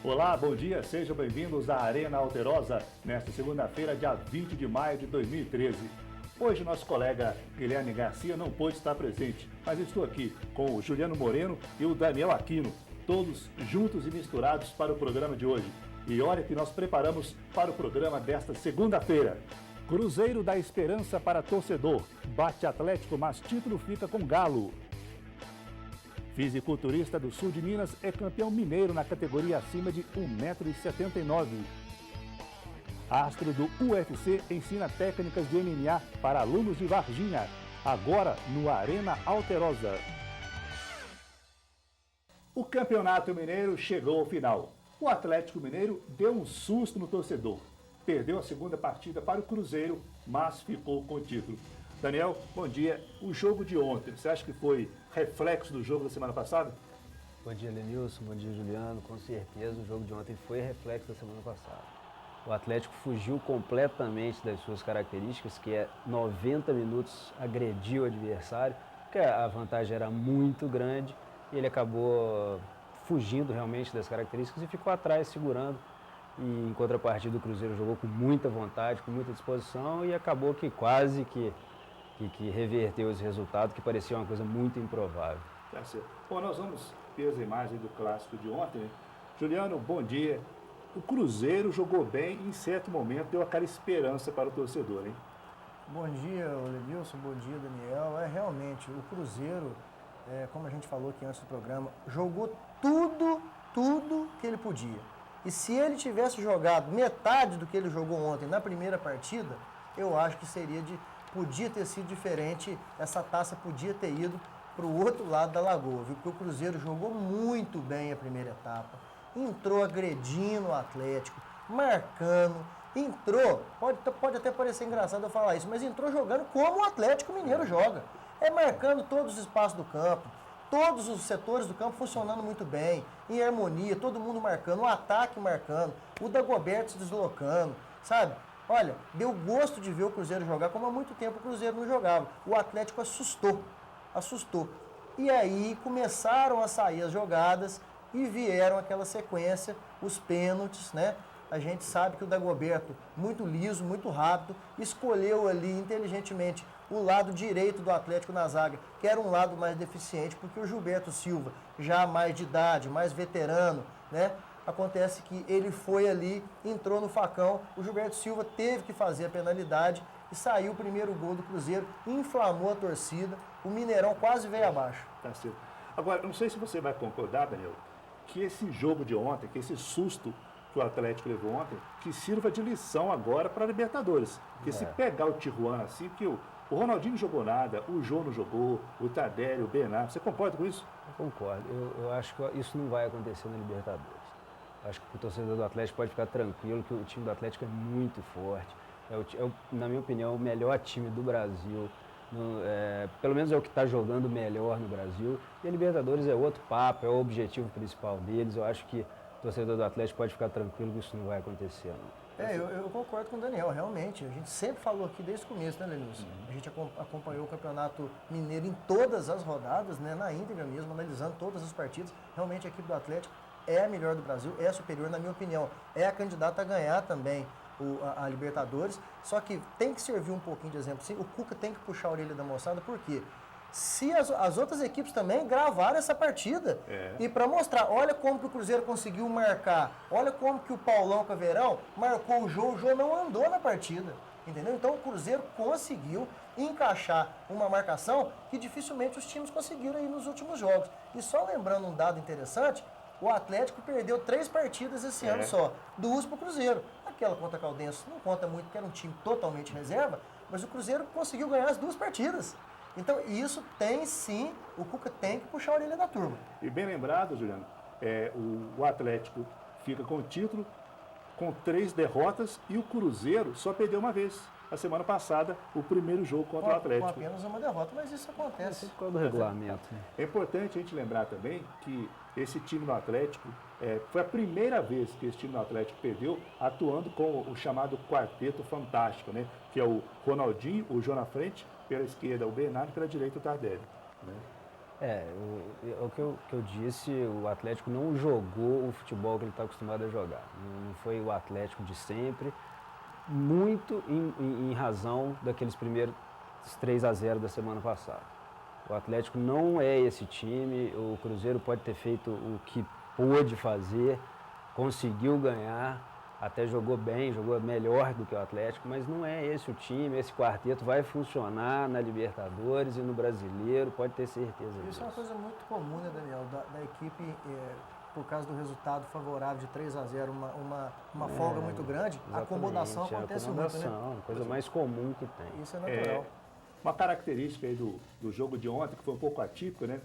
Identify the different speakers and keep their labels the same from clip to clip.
Speaker 1: Olá, bom dia, sejam bem-vindos à Arena Alterosa, nesta segunda-feira, dia 20 de maio de 2013. Hoje nosso colega Guilherme Garcia não pôde estar presente, mas estou aqui com o Juliano Moreno e o Daniel Aquino, todos juntos e misturados para o programa de hoje. E olha que nós preparamos para o programa desta segunda-feira. Cruzeiro dá esperança para torcedor, bate Atlético, mas título fica com Galo. Fisiculturista do sul de Minas é campeão mineiro na categoria acima de 1,79 m. Astro do UFC ensina técnicas de MMA para alunos de Varginha, agora no Arena Alterosa. O Campeonato Mineiro chegou ao final. O Atlético Mineiro deu um susto no torcedor. Perdeu a segunda partida para o Cruzeiro, mas ficou com o título. Daniel, bom dia. O jogo de ontem, você acha que foi reflexo do jogo da semana passada?
Speaker 2: Bom dia, Lenilson. Bom dia, Juliano. Com certeza o jogo de ontem foi reflexo da semana passada. O Atlético fugiu completamente das suas características, que é 90 minutos agredir o adversário, porque a vantagem era muito grande e ele acabou fugindo realmente das características e ficou atrás segurando. E em contrapartida o Cruzeiro jogou com muita vontade, com muita disposição e acabou que quase que reverteu esse resultado, que parecia uma coisa muito improvável.
Speaker 1: Tá certo. Bom, nós vamos ver as imagens do clássico de ontem, né? Juliano, bom dia. O Cruzeiro jogou bem e em certo momento deu aquela esperança para o torcedor, hein?
Speaker 3: Bom dia, Lenilson, bom dia, Daniel. Realmente, o Cruzeiro, como a gente falou aqui antes do programa, jogou tudo que ele podia. E se ele tivesse jogado metade do que ele jogou ontem na primeira partida, eu acho que podia ter sido diferente, essa taça podia ter ido para o outro lado da lagoa, viu? Porque o Cruzeiro jogou muito bem a primeira etapa, entrou agredindo o Atlético, marcando, entrou, pode até parecer engraçado eu falar isso, mas entrou jogando como o Atlético Mineiro joga, marcando todos os espaços do campo, todos os setores do campo funcionando muito bem, em harmonia, todo mundo marcando, o ataque marcando, o Dagoberto se deslocando, sabe? Olha, deu gosto de ver o Cruzeiro jogar como há muito tempo o Cruzeiro não jogava. O Atlético assustou. E aí começaram a sair as jogadas e vieram aquela sequência, os pênaltis, né? A gente sabe que o Dagoberto, muito liso, muito rápido, escolheu ali inteligentemente o lado direito do Atlético na zaga, que era um lado mais deficiente, porque o Gilberto Silva, já mais de idade, mais veterano, né? Acontece que ele foi ali, entrou no facão, o Gilberto Silva teve que fazer a penalidade e saiu o primeiro gol do Cruzeiro, inflamou a torcida, o Mineirão quase veio abaixo.
Speaker 1: Tá certo. Agora, não sei se você vai concordar, Daniel, que esse jogo de ontem, que esse susto que o Atlético levou ontem, que sirva de lição agora para a Libertadores. Porque se pegar o Tijuana assim, porque o Ronaldinho não jogou nada, o Jô não jogou, o Tardelli, o Bernardo, você concorda com isso?
Speaker 2: Eu concordo. Eu acho que isso não vai acontecer na Libertadores. Acho que o torcedor do Atlético pode ficar tranquilo, que o time do Atlético é muito forte. Na minha opinião, o melhor time do Brasil. Pelo menos é o que está jogando melhor no Brasil. E a Libertadores é outro papo, é o objetivo principal deles. Eu acho que o torcedor do Atlético pode ficar tranquilo que isso não vai acontecer, não.
Speaker 3: Eu concordo com o Daniel, realmente. A gente sempre falou aqui desde o começo, né, Lenilson? A gente acompanhou o Campeonato Mineiro em todas as rodadas, né, na íntegra mesmo, analisando todas as partidas. Realmente a equipe do Atlético é a melhor do Brasil, é a superior, na minha opinião. É a candidata a ganhar também a Libertadores. Só que tem que servir um pouquinho de exemplo, sim. O Cuca tem que puxar a orelha da moçada, por quê? Se as outras equipes também gravaram essa partida e para mostrar, olha como que o Cruzeiro conseguiu marcar, olha como que o Paulão Caveirão marcou o Jô não andou na partida, entendeu? Então o Cruzeiro conseguiu encaixar uma marcação que dificilmente os times conseguiram aí nos últimos jogos. E só lembrando um dado interessante, o Atlético perdeu 3 partidas esse ano só, 2 para o Cruzeiro. Aquela contra a Caldense não conta muito, porque era um time totalmente reserva, mas o Cruzeiro conseguiu ganhar as 2 partidas. Então, isso tem sim, o Cuca tem que puxar a orelha da turma.
Speaker 1: E bem lembrado, Juliano, o Atlético fica com o título, com 3 derrotas, e o Cruzeiro só perdeu uma vez. A semana passada, o primeiro jogo contra o Atlético.
Speaker 3: Com apenas uma derrota, mas isso acontece.
Speaker 2: Por causa do regulamento.
Speaker 1: É importante a gente lembrar também que esse time do Atlético, foi a primeira vez que esse time do Atlético perdeu atuando com o chamado quarteto fantástico, né? Que é o Ronaldinho, o Jô na frente, pela esquerda o Bernardo, pela direita o Tardelli, né?
Speaker 2: O que eu disse, o Atlético não jogou o futebol que ele está acostumado a jogar. Não foi o Atlético de sempre, muito em razão daqueles primeiros 3-0 da semana passada. O Atlético não é esse time, o Cruzeiro pode ter feito o que pôde fazer, conseguiu ganhar, até jogou bem, jogou melhor do que o Atlético, mas não é esse o time, esse quarteto vai funcionar na Libertadores e no Brasileiro, pode ter certeza disso.
Speaker 3: Isso é uma coisa muito comum, né, Daniel, da equipe, por causa do resultado favorável de 3-0, uma folga muito grande, a acomodação acontece muito, né?
Speaker 2: A coisa mais comum que tem.
Speaker 3: Isso é natural.
Speaker 1: Uma característica aí do jogo de ontem, que foi um pouco atípico, né?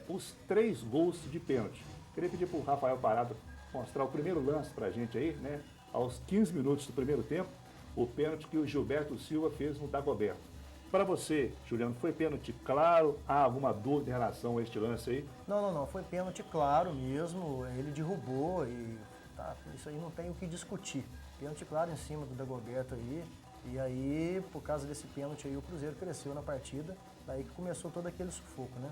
Speaker 1: Os 3 gols de pênalti. Queria pedir para o Rafael Parado mostrar o primeiro lance para a gente aí, né? Aos 15 minutos do primeiro tempo, o pênalti que o Gilberto Silva fez no Dagoberto. Para você, Juliano, foi pênalti claro? Há alguma dúvida em relação a este lance aí?
Speaker 3: Não, foi pênalti claro mesmo, ele derrubou e tá, isso aí não tem o que discutir. Pênalti claro em cima do Dagoberto aí, e aí, por causa desse pênalti aí, o Cruzeiro cresceu na partida, daí que começou todo aquele sufoco, né?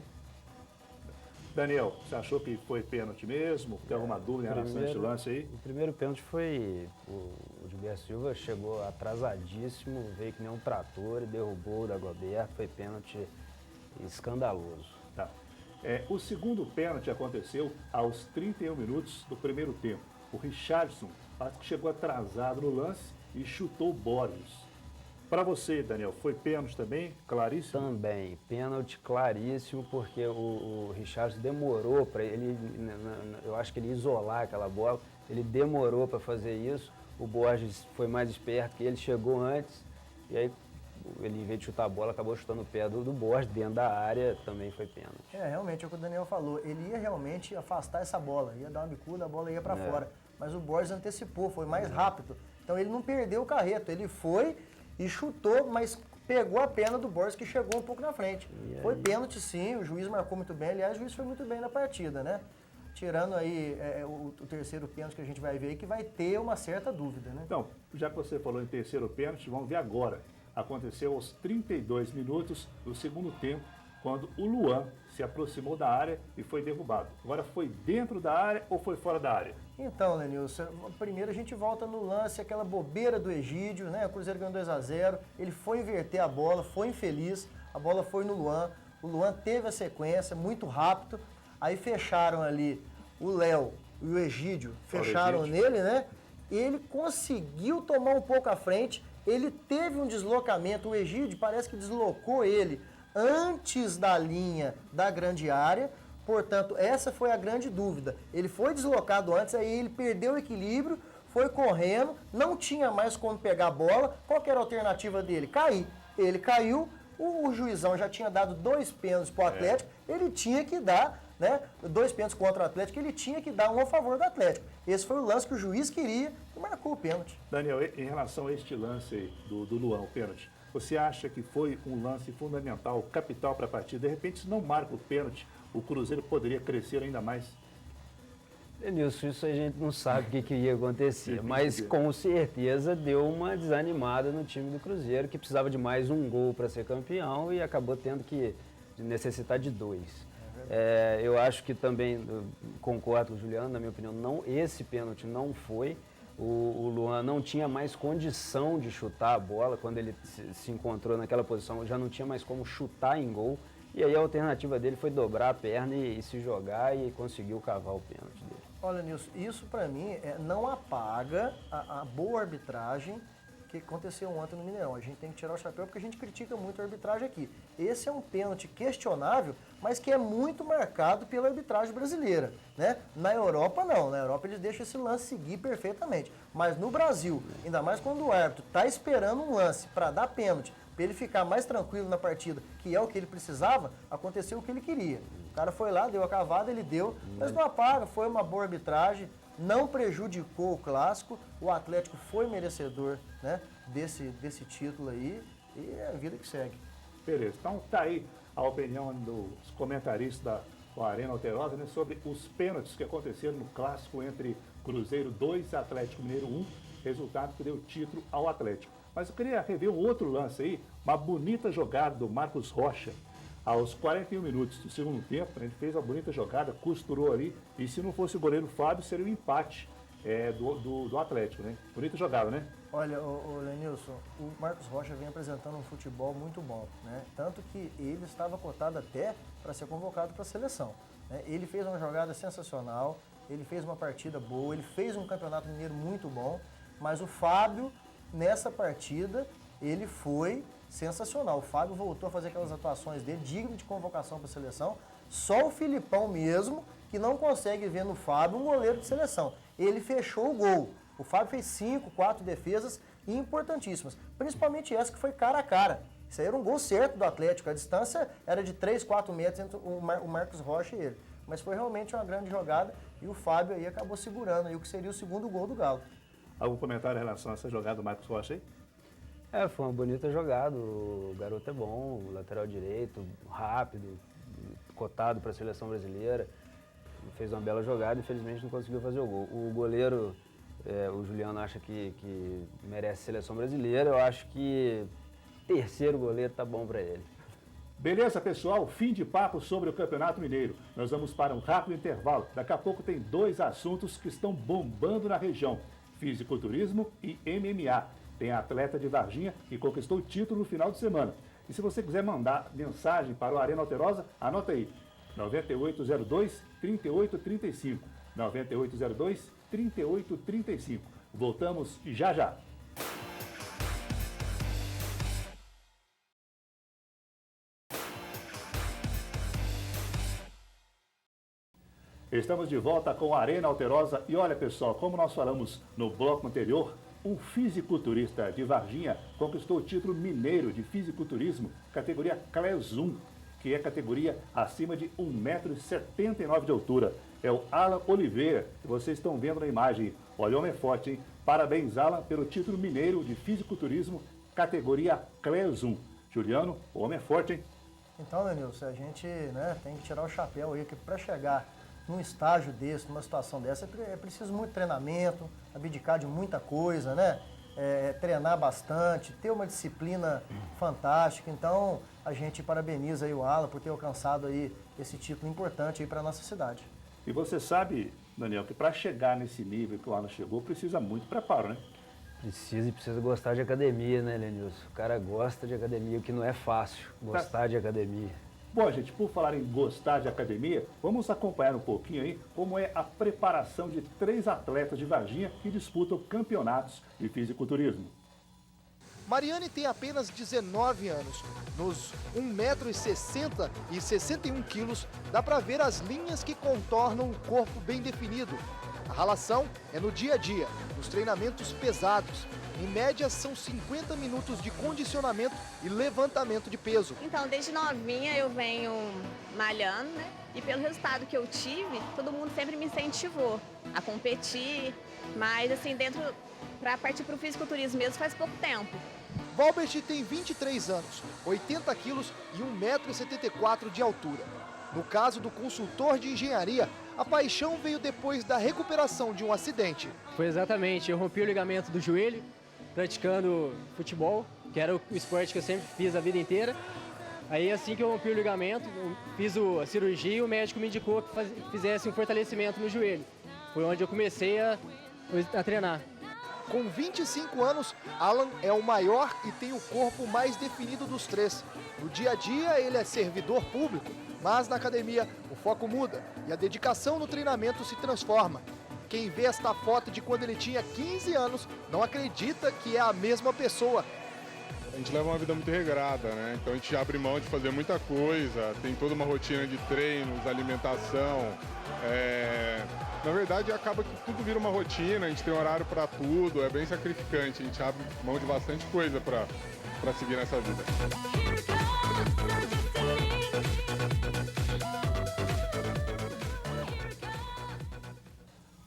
Speaker 1: Daniel, você achou que foi pênalti mesmo? Tem alguma dúvida em relação a este lance aí?
Speaker 2: O primeiro pênalti foi, o Gilberto Silva chegou atrasadíssimo, veio que nem um trator e derrubou o Dagoberto, foi pênalti escandaloso.
Speaker 1: Tá. O segundo pênalti aconteceu aos 31 minutos do primeiro tempo. O Richarlison parece que chegou atrasado no lance e chutou o Borges. Para você, Daniel, foi pênalti também? Claríssimo?
Speaker 2: Também, pênalti claríssimo, porque o Richarlison demorou para ele, eu acho que ele ia isolar aquela bola, ele demorou para fazer isso, o Borges foi mais esperto que ele, chegou antes, e aí ele, em vez de chutar a bola, acabou chutando o pé do Borges dentro da área, também foi pênalti.
Speaker 3: Realmente, é o que o Daniel falou, ele ia realmente afastar essa bola, ia dar uma bicuda, a bola ia para fora, mas o Borges antecipou, foi mais rápido, então ele não perdeu o carreto, ele foi e chutou, mas pegou a perna do Borges, que chegou um pouco na frente. Foi pênalti sim, o juiz marcou muito bem, aliás, o juiz foi muito bem na partida, né? Tirando aí o terceiro pênalti que a gente vai ver aí, que vai ter uma certa dúvida, né?
Speaker 1: Então, já que você falou em terceiro pênalti, vamos ver agora. Aconteceu aos 32 minutos do segundo tempo, quando o Luan se aproximou da área e foi derrubado. Agora, foi dentro da área ou foi fora da área?
Speaker 3: Então, Lenilson, primeiro a gente volta no lance, aquela bobeira do Egídio, né? O Cruzeiro ganhou 2-0, ele foi inverter a bola, foi infeliz, a bola foi no Luan, o Luan teve a sequência, muito rápido, aí fecharam ali o Léo e o Egídio, fecharam nele, né? Ele conseguiu tomar um pouco à frente, ele teve um deslocamento, o Egídio parece que deslocou ele antes da linha da grande área, portanto, essa foi a grande dúvida. Ele foi deslocado antes, aí ele perdeu o equilíbrio, foi correndo, não tinha mais como pegar a bola. Qual que era a alternativa dele? Cair. Ele caiu, o juizão já tinha dado 2 pênaltis para o Atlético, ele tinha que dar, né, 2 pênaltis contra o Atlético, ele tinha que dar um a favor do Atlético. Esse foi o lance que o juiz queria e marcou o pênalti.
Speaker 1: Daniel, em relação a este lance aí do Luan, o pênalti, você acha que foi um lance fundamental, capital para a partida? De repente, se não marca o pênalti, o Cruzeiro poderia crescer ainda mais?
Speaker 2: Denilson, isso a gente não sabe o que ia acontecer, mas com certeza deu uma desanimada no time do Cruzeiro, que precisava de mais um gol para ser campeão e acabou tendo que necessitar de 2. Eu acho que também, concordo com o Juliano, na minha opinião, esse pênalti não foi. O Luan não tinha mais condição de chutar a bola, quando ele se encontrou naquela posição, já não tinha mais como chutar em gol. E aí a alternativa dele foi dobrar a perna e se jogar e conseguiu cavar o pênalti dele.
Speaker 3: Olha, Nilson, isso para mim não apaga a boa arbitragem que aconteceu ontem no Mineirão. A gente tem que tirar o chapéu porque a gente critica muito a arbitragem aqui. Esse é um pênalti questionável, mas que é muito marcado pela arbitragem brasileira, né? Na Europa não, na Europa eles deixam esse lance seguir perfeitamente. Mas no Brasil, ainda mais quando o árbitro está esperando um lance para dar pênalti, para ele ficar mais tranquilo na partida, que é o que ele precisava, aconteceu o que ele queria. O cara foi lá, deu a cavada, ele deu, mas não apaga, foi uma boa arbitragem, não prejudicou o clássico, o Atlético foi merecedor, né, desse título aí, e é a vida que segue.
Speaker 1: Beleza, então tá aí a opinião dos comentaristas da Arena Alterosa, né, sobre os pênaltis que aconteceram no clássico entre Cruzeiro 2 e Atlético Mineiro 1, resultado que deu título ao Atlético. Mas eu queria rever um outro lance aí, uma bonita jogada do Marcos Rocha. Aos 41 minutos do segundo tempo, ele fez uma bonita jogada, costurou ali, e se não fosse o goleiro Fábio, seria um empate do Atlético, né? Bonita jogada, né?
Speaker 3: Olha, o Lenilson, o Marcos Rocha vem apresentando um futebol muito bom, né? Tanto que ele estava cotado até para ser convocado para a seleção, né? Ele fez uma jogada sensacional, ele fez uma partida boa, ele fez um campeonato mineiro muito bom, mas o Fábio, nessa partida, ele foi sensacional. O Fábio voltou a fazer aquelas atuações dele, digno de convocação para a seleção. Só o Filipão mesmo, que não consegue ver no Fábio um goleiro de seleção. Ele fechou o gol. O Fábio fez 5, 4 defesas importantíssimas, principalmente essa que foi cara a cara. Isso aí era um gol certo do Atlético, a distância era de 3, 4 metros entre o Marcos Rocha e ele. Mas foi realmente uma grande jogada e o Fábio aí acabou segurando aí o que seria o segundo gol do Galo.
Speaker 1: Algum comentário em relação a essa jogada do Marcos Rocha aí?
Speaker 2: Foi uma bonita jogada, o garoto é bom, lateral direito, rápido, cotado para a seleção brasileira. Fez uma bela jogada, infelizmente não conseguiu fazer o gol. O goleiro, o Juliano acha que merece seleção brasileira, eu acho que terceiro goleiro tá bom para ele.
Speaker 1: Beleza, pessoal? Fim de papo sobre o Campeonato Mineiro. Nós vamos para um rápido intervalo. Daqui a pouco tem 2 assuntos que estão bombando na região: fisiculturismo e MMA. Tem a atleta de Varginha que conquistou o título no final de semana. E se você quiser mandar mensagem para o Arena Alterosa, anota aí: 9802-3835. 9802-3835. Voltamos já já. Estamos de volta com a Arena Alterosa e olha, pessoal, como nós falamos no bloco anterior, um fisiculturista de Varginha conquistou o título mineiro de fisiculturismo, categoria Class 1, que é categoria acima de 1,79 m de altura. É o Alan Oliveira, que vocês estão vendo na imagem. Olha, o homem é forte, hein? Parabéns, Alan, pelo título mineiro de fisiculturismo, categoria Class 1. Juliano, o homem é forte, hein?
Speaker 3: Então, Lenilson, a gente tem que tirar o chapéu aí, que para chegar num estágio desse, numa situação dessa, é preciso muito treinamento, abdicar de muita coisa, né? Treinar bastante, ter uma disciplina fantástica. Então, a gente parabeniza aí o Alan por ter alcançado aí esse título importante aí para a nossa cidade.
Speaker 1: E você sabe, Daniel, que para chegar nesse nível que o Alan chegou, precisa muito preparo, né?
Speaker 2: Precisa gostar de academia, né, Lenilson? O cara gosta de academia, o que não é fácil, gostar de academia.
Speaker 1: Bom, gente, por falar em gostar de academia, vamos acompanhar um pouquinho aí como é a preparação de 3 atletas de Varginha que disputam campeonatos de fisiculturismo.
Speaker 4: Mariane tem apenas 19 anos. Nos 1,60 m e 61 kg, dá para ver as linhas que contornam o corpo bem definido. A ralação é no dia a dia, nos treinamentos pesados. Em média, são 50 minutos de condicionamento e levantamento de peso.
Speaker 5: Então, desde novinha eu venho malhando, né? E pelo resultado que eu tive, todo mundo sempre me incentivou a competir. Mas, assim, para partir para o fisiculturismo mesmo faz pouco tempo.
Speaker 4: Valbert tem 23 anos, 80 quilos e 1,74 m de altura. No caso do consultor de engenharia, a paixão veio depois da recuperação de um acidente.
Speaker 6: Foi exatamente, eu rompi o ligamento do joelho, praticando futebol, que era o esporte que eu sempre fiz a vida inteira. Aí assim que eu rompi o ligamento, eu fiz a cirurgia e o médico me indicou que fizesse um fortalecimento no joelho. Foi onde eu comecei a treinar.
Speaker 4: Com 25 anos, Alan é o maior e tem o corpo mais definido dos 3. No dia a dia, ele é servidor público, mas na academia o foco muda e a dedicação no treinamento se transforma. Quem vê esta foto de quando ele tinha 15 anos não acredita que é a mesma pessoa.
Speaker 7: A gente leva uma vida muito regrada, né? Então a gente abre mão de fazer muita coisa, tem toda uma rotina de treinos, alimentação. Na verdade, acaba que tudo vira uma rotina, a gente tem horário para tudo, é bem sacrificante, a gente abre mão de bastante coisa para seguir nessa vida.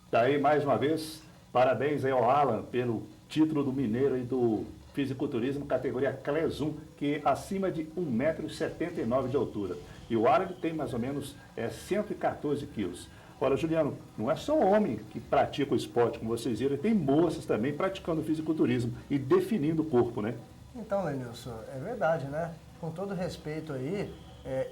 Speaker 1: Daí, mais uma vez, parabéns aí ao Alan pelo título do Mineiro e do fisiculturismo, categoria Class 1, que é acima de 1,79 m de altura. E o Alan tem mais ou menos 114 quilos. Olha, Juliano, não é só homem que pratica o esporte, como vocês viram, tem moças também praticando fisiculturismo e definindo o corpo, né?
Speaker 3: Então, Lenilson, é verdade, né? Com todo respeito aí,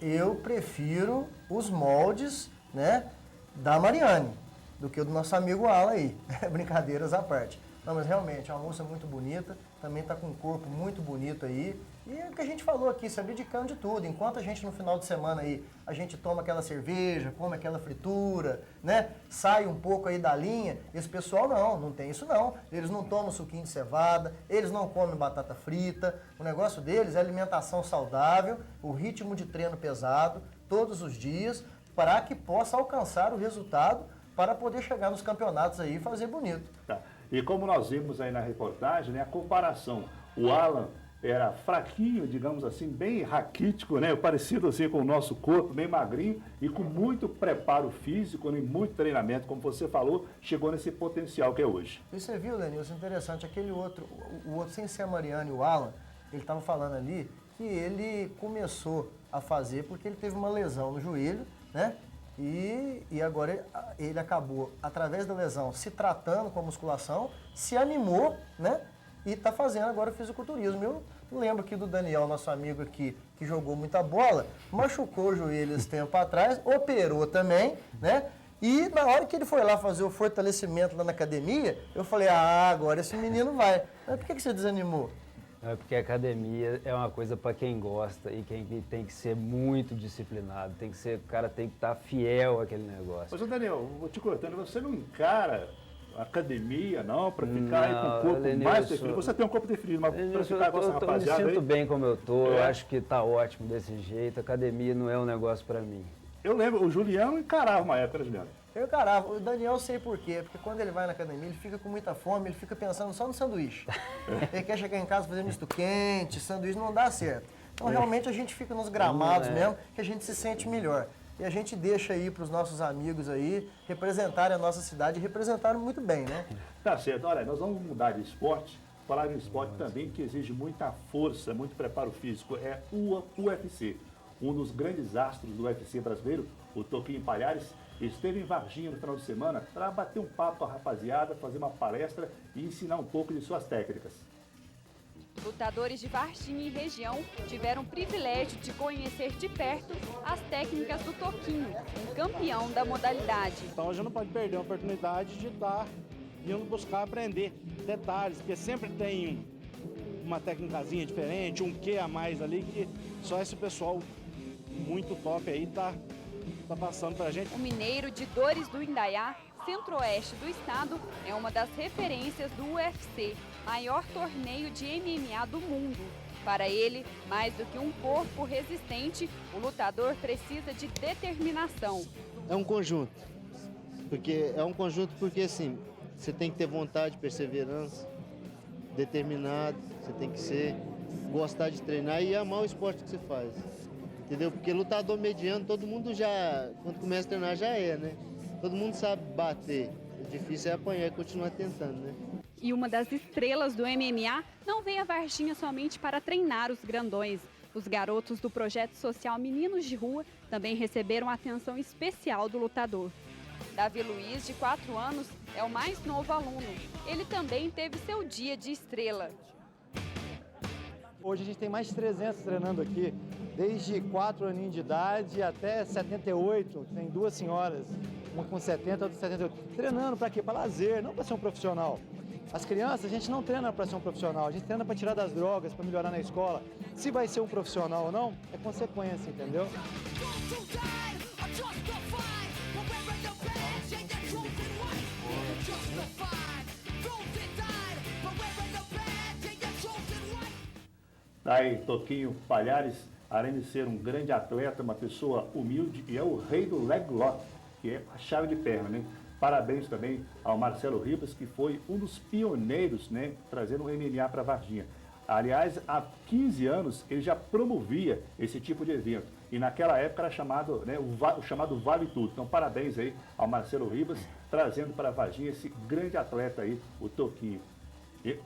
Speaker 3: eu prefiro os moldes, né, da Mariane do que o do nosso amigo Alan aí. Brincadeiras à parte. Não, mas realmente, é uma moça muito bonita, também está com um corpo muito bonito aí. E é o que a gente falou aqui, se abdicando de tudo. Enquanto a gente no final de semana aí, a gente toma aquela cerveja, come aquela fritura, né? Sai um pouco aí da linha, esse pessoal não tem isso não. Eles não tomam suquinho de cevada, eles não comem batata frita. O negócio deles é alimentação saudável, o ritmo de treino pesado, todos os dias, para que possa alcançar o resultado para poder chegar nos campeonatos aí e fazer bonito.
Speaker 1: Tá. E como nós vimos aí na reportagem, né, a comparação, o Alan era fraquinho, digamos assim, bem raquítico, né, parecido assim com o nosso corpo, bem magrinho e com muito preparo físico, né, muito treinamento, como você falou, chegou nesse potencial que é hoje.
Speaker 3: E você viu, Lenilson, interessante, aquele outro, o outro sem ser a Mariane, o Alan, ele estava falando ali que ele começou a fazer porque ele teve uma lesão no joelho, né? E agora ele acabou, através da lesão, se tratando com a musculação, se animou, né? E está fazendo agora o fisiculturismo. Eu lembro aqui do Daniel, nosso amigo aqui, que jogou muita bola, machucou o joelho esse tempo atrás, operou também, né? E na hora que ele foi lá fazer o fortalecimento lá na academia, eu falei, agora esse menino vai. Mas por que você desanimou?
Speaker 2: É porque a academia é uma coisa para quem gosta e quem tem que ser muito disciplinado, o cara tem que estar fiel àquele negócio.
Speaker 1: Mas, Daniel, vou te cortando, você não encara a academia, não, para ficar aí com o corpo
Speaker 2: Lenilson,
Speaker 1: mais definido? Você tem um corpo definido, mas para ficar com essa rapaziada
Speaker 2: eu me sinto
Speaker 1: aí...
Speaker 2: bem como eu tô, eu acho que tá ótimo desse jeito, a academia não é um negócio para mim.
Speaker 1: Eu lembro, o Juliano encarava uma época, né, Juliano?
Speaker 3: Eu encarava. O Daniel, eu sei por quê. Porque quando ele vai na academia, ele fica com muita fome, ele fica pensando só no sanduíche. Ele quer chegar em casa fazer misto quente, sanduíche não dá certo. Então, realmente, a gente fica nos gramados mesmo, que a gente se sente melhor. E a gente deixa aí para os nossos amigos aí representarem a nossa cidade e representarem muito bem, né?
Speaker 1: Tá certo. Olha, nós vamos mudar de esporte, falar de um esporte também que exige muita força, muito preparo físico. É o UFC. Um dos grandes astros do UFC brasileiro, o Toquinho Palhares, esteve em Varginha no final de semana para bater um papo com a rapaziada, fazer uma palestra e ensinar um pouco de suas técnicas.
Speaker 8: Lutadores de Varginha e região tiveram o privilégio de conhecer de perto as técnicas do Toquinho, um campeão da modalidade.
Speaker 9: Então a gente não pode perder a oportunidade de estar indo buscar aprender detalhes, porque sempre tem uma técnicazinha diferente, um quê a mais ali, que só esse pessoal muito top aí tá passando pra gente.
Speaker 8: O mineiro de Dores do Indaiá, centro-oeste do estado, é uma das referências do UFC, maior torneio de MMA do mundo. Para ele, mais do que um corpo resistente, o lutador precisa de determinação.
Speaker 10: É um conjunto, porque assim, você tem que ter vontade, perseverança, determinado, você tem que gostar de treinar e amar o esporte que você faz. Entendeu? Porque lutador mediano, todo mundo já, quando começa a treinar, já né? Todo mundo sabe bater. O difícil é apanhar e continuar tentando, né?
Speaker 8: E uma das estrelas do MMA não vem a Varginha somente para treinar os grandões. Os garotos do projeto social Meninos de Rua também receberam atenção especial do lutador. Davi Luiz, de 4 anos, é o mais novo aluno. Ele também teve seu dia de estrela.
Speaker 11: Hoje a gente tem mais de 300 treinando aqui, desde 4 aninhos de idade até 78. Tem 2 senhoras, uma com 70, outra com 78. Treinando para quê? Para lazer, não para ser um profissional. As crianças, a gente não treina para ser um profissional, a gente treina para tirar das drogas, para melhorar na escola. Se vai ser um profissional ou não, é consequência, entendeu?
Speaker 1: Daí, Toquinho Palhares, além de ser um grande atleta, uma pessoa humilde, e é o rei do leg lock, que é a chave de perna, né? Parabéns também ao Marcelo Ribas, que foi um dos pioneiros, né, trazendo o MMA para Varginha. Aliás, há 15 anos ele já promovia esse tipo de evento. E naquela época era chamado, né, o chamado Vale Tudo. Então, parabéns aí ao Marcelo Ribas, trazendo para Varginha esse grande atleta aí, o Toquinho. E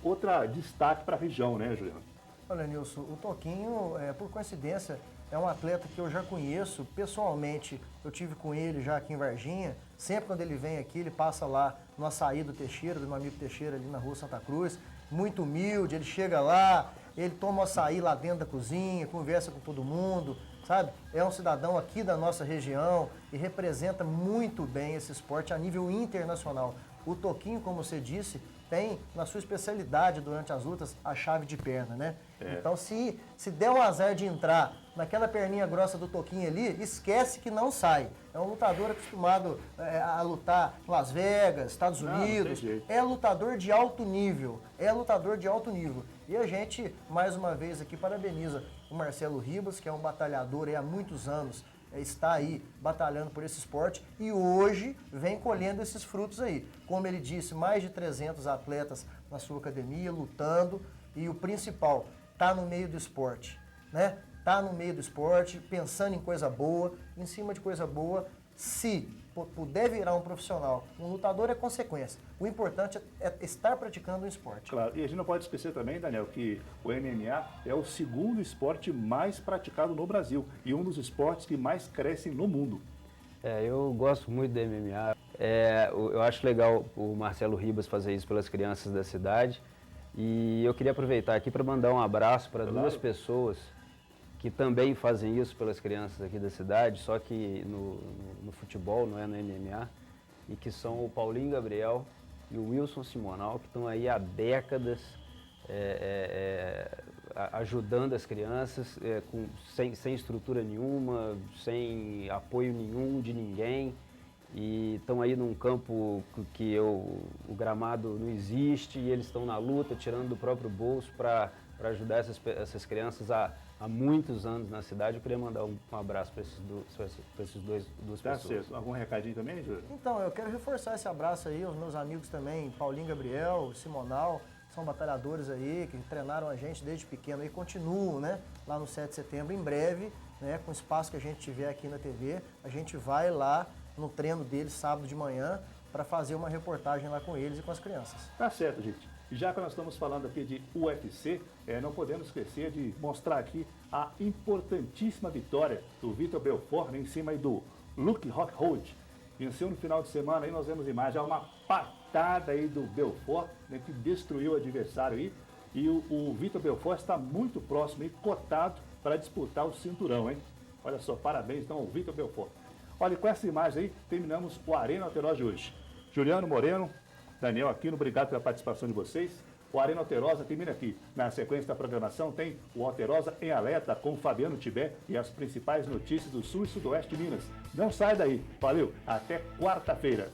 Speaker 1: outra destaque para a região, né, Juliano?
Speaker 3: Olha, Nilson, o Toquinho, por coincidência, é um atleta que eu já conheço pessoalmente. Eu tive com ele já aqui em Varginha. Sempre quando ele vem aqui, ele passa lá no açaí do Teixeira, do meu amigo Teixeira, ali na rua Santa Cruz. Muito humilde, ele chega lá, ele toma o açaí lá dentro da cozinha, conversa com todo mundo, sabe? É um cidadão aqui da nossa região e representa muito bem esse esporte a nível internacional. O Toquinho, como você disse, tem na sua especialidade durante as lutas a chave de perna, né? Então se der um azar de entrar naquela perninha grossa do Toquinho ali, esquece que não sai. É um lutador acostumado a lutar em Las Vegas, Estados Unidos. É lutador de alto nível. E a gente, mais uma vez aqui, parabeniza o Marcelo Ribas, que é um batalhador há muitos anos, está aí batalhando por esse esporte e hoje vem colhendo esses frutos aí. Como ele disse, mais de 300 atletas na sua academia, lutando, e o principal, tá no meio do esporte, né? Tá no meio do esporte, pensando em coisa boa, em cima de coisa boa. Se puder virar um profissional, um lutador é consequência. O importante é estar praticando um esporte.
Speaker 1: Claro, e a gente não pode esquecer também, Daniel, que o MMA é o segundo esporte mais praticado no Brasil e um dos esportes que mais crescem no mundo.
Speaker 2: Eu gosto muito do MMA. Eu acho legal o Marcelo Ribas fazer isso pelas crianças da cidade. E eu queria aproveitar aqui para mandar um abraço para duas pessoas que também fazem isso pelas crianças aqui da cidade, só que no futebol, não é no MMA, e que são o Paulinho Gabriel e o Wilson Simonal, que estão aí há décadas ajudando as crianças sem estrutura nenhuma, sem apoio nenhum de ninguém, e estão aí num campo que o gramado não existe, e eles estão na luta, tirando do próprio bolso para ajudar essas crianças há muitos anos na cidade. Eu queria mandar um abraço para esses duas pessoas.
Speaker 1: Certo. Algum recadinho também, Júlio?
Speaker 3: Então, eu quero reforçar esse abraço aí aos meus amigos também, Paulinho Gabriel, Simonal, são batalhadores aí que treinaram a gente desde pequeno e continuam, né, lá no 7 de setembro. Em breve, né, com o espaço que a gente tiver aqui na TV, a gente vai lá no treino deles sábado de manhã para fazer uma reportagem lá com eles e com as crianças.
Speaker 1: Tá certo, gente. E já que nós estamos falando aqui de UFC, não podemos esquecer de mostrar aqui a importantíssima vitória do Vitor Belfort, né, em cima aí do Luke Rockhold. Venceu no final de semana, aí nós vemos imagens, uma patada aí do Belfort, né, que destruiu o adversário aí. E o Vitor Belfort está muito próximo aí, cotado para disputar o cinturão, hein? Olha só, parabéns então ao Vitor Belfort. Olha, com essa imagem aí, terminamos o Arena Alterosa de hoje. Juliano Moreno, Daniel Aquino, obrigado pela participação de vocês. O Arena Alterosa termina aqui. Na sequência da programação tem o Alterosa em Alerta com o Fabiano Tibé e as principais notícias do Sul e Sudoeste de Minas. Não sai daí. Valeu, até quarta-feira.